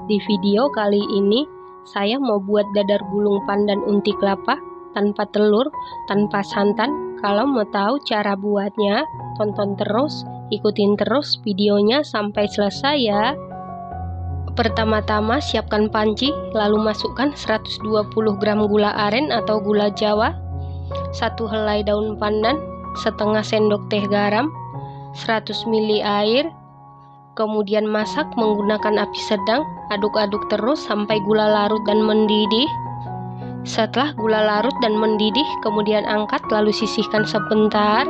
Di video kali ini, saya mau buat dadar gulung pandan unti kelapa tanpa telur, tanpa santan. Kalau mau tahu cara buatnya, tonton terus, ikutin terus videonya sampai selesai ya. Pertama-tama siapkan panci, lalu masukkan 120 gram gula aren atau gula jawa, 1 helai daun pandan, setengah sendok teh garam, 100 ml air. Kemudian masak menggunakan api sedang, aduk-aduk terus sampai gula larut dan mendidih. Setelah gula larut dan mendidih, kemudian angkat lalu sisihkan sebentar.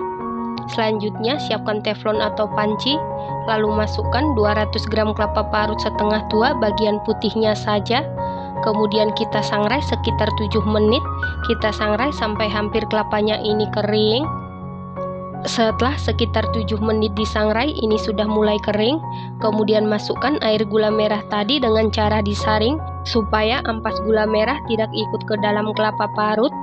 Selanjutnya siapkan teflon atau panci, lalu masukkan 200 gram kelapa parut setengah tua bagian putihnya saja. Kemudian kita sangrai sekitar 7 menit, kita sangrai sampai hampir kelapanya ini kering. Setelah sekitar 7 menit disangrai, ini sudah mulai kering. Kemudian masukkan air gula merah tadi dengan cara disaring supaya ampas gula merah tidak ikut ke dalam kelapa parut.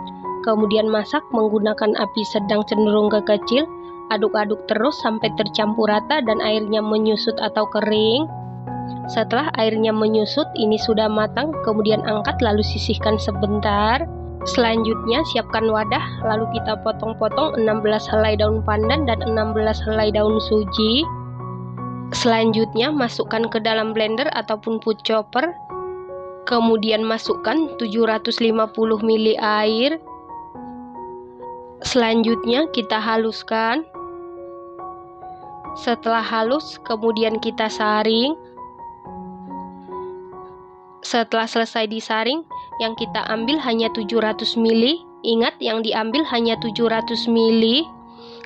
Kemudian masak menggunakan api sedang cenderung ke kecil. Aduk-aduk terus sampai tercampur rata dan airnya menyusut atau kering. Setelah airnya menyusut, ini sudah matang. Kemudian angkat lalu sisihkan sebentar. Selanjutnya siapkan wadah, lalu kita potong-potong 16 helai daun pandan dan 16 helai daun suji. Selanjutnya masukkan ke dalam blender ataupun food chopper. Kemudian masukkan 750 ml air. Selanjutnya kita haluskan. Setelah halus, kemudian kita saring. Setelah selesai disaring, yang kita ambil hanya 700 ml. Ingat, yang diambil hanya 700 ml.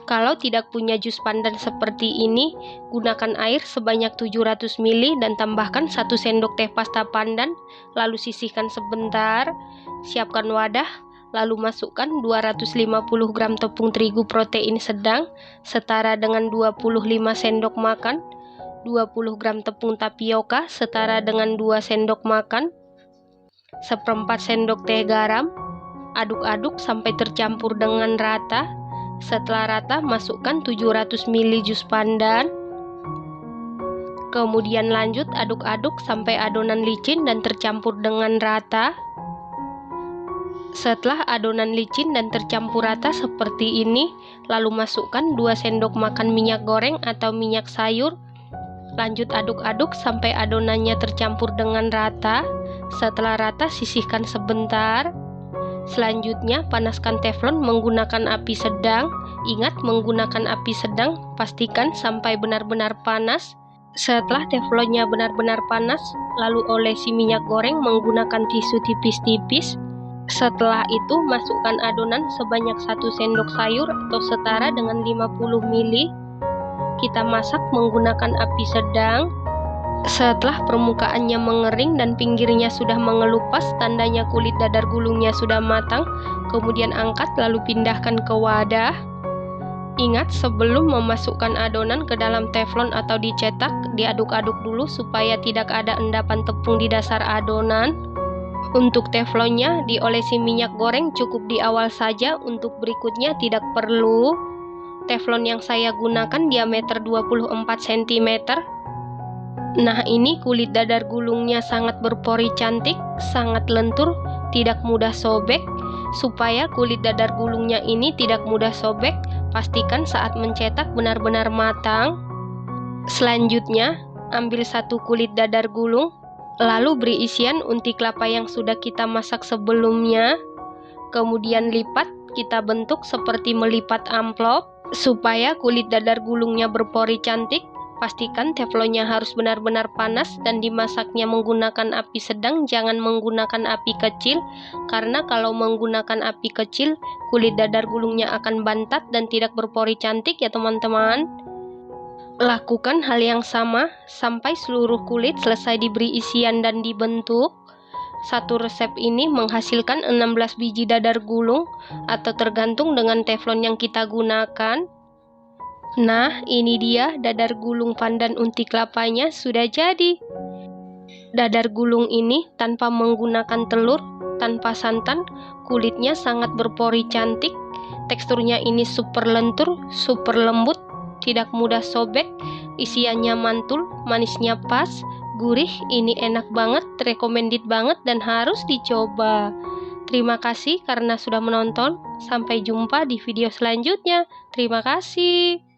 Kalau tidak punya jus pandan seperti ini, gunakan air sebanyak 700 ml dan tambahkan 1 sendok teh pasta pandan, lalu sisihkan sebentar. Siapkan wadah, lalu masukkan 250 gram tepung terigu protein sedang, setara dengan 25 sendok makan. 20 gram tepung tapioka setara dengan 2 sendok makan, 1/4 sendok teh garam. Aduk-aduk sampai tercampur dengan rata. Setelah rata, masukkan 700 ml jus pandan. Kemudian lanjut aduk-aduk sampai adonan licin dan tercampur dengan rata. Setelah adonan licin dan tercampur rata seperti ini, lalu masukkan 2 sendok makan minyak goreng atau minyak sayur. Lanjut aduk-aduk sampai adonannya tercampur dengan rata. Setelah rata, sisihkan sebentar. Selanjutnya panaskan teflon menggunakan api sedang. Ingat, menggunakan api sedang, pastikan sampai benar-benar panas. Setelah teflonnya benar-benar panas, lalu olesi minyak goreng menggunakan tisu tipis-tipis. Setelah itu masukkan adonan sebanyak 1 sendok sayur atau setara dengan 50 ml. Kita masak menggunakan api sedang. Setelah permukaannya mengering dan pinggirnya sudah mengelupas, tandanya kulit dadar gulungnya sudah matang. Kemudian angkat lalu pindahkan ke wadah. Ingat, sebelum memasukkan adonan ke dalam teflon atau dicetak, diaduk-aduk dulu supaya tidak ada endapan tepung di dasar adonan. Untuk teflonnya diolesi minyak goreng cukup di awal saja, untuk berikutnya tidak perlu. Teflon yang saya gunakan diameter 24 cm. Nah, ini kulit dadar gulungnya sangat berpori cantik, sangat lentur, tidak mudah sobek. Supaya kulit dadar gulungnya ini tidak mudah sobek, pastikan saat mencetak benar-benar matang. Selanjutnya, ambil 1 kulit dadar gulung, lalu beri isian unti kelapa yang sudah kita masak sebelumnya. Kemudian lipat, kita bentuk seperti melipat amplop. Supaya kulit dadar gulungnya berpori cantik, pastikan teflonnya harus benar-benar panas dan dimasaknya menggunakan api sedang, jangan menggunakan api kecil. Karena kalau menggunakan api kecil, kulit dadar gulungnya akan bantat dan tidak berpori cantik ya teman-teman. Lakukan hal yang sama sampai seluruh kulit selesai diberi isian dan dibentuk. Satu resep ini menghasilkan 16 biji dadar gulung atau tergantung dengan teflon yang kita gunakan. Nah, ini dia dadar gulung pandan unti kelapanya sudah jadi. Dadar gulung ini tanpa menggunakan telur, tanpa santan, kulitnya sangat berpori cantik. Teksturnya ini super lentur, super lembut, tidak mudah sobek, isiannya mantul, manisnya pas, Gurih, ini enak banget, recommended banget dan harus dicoba. Terima kasih karena sudah menonton. Sampai jumpa di video selanjutnya. Terima kasih.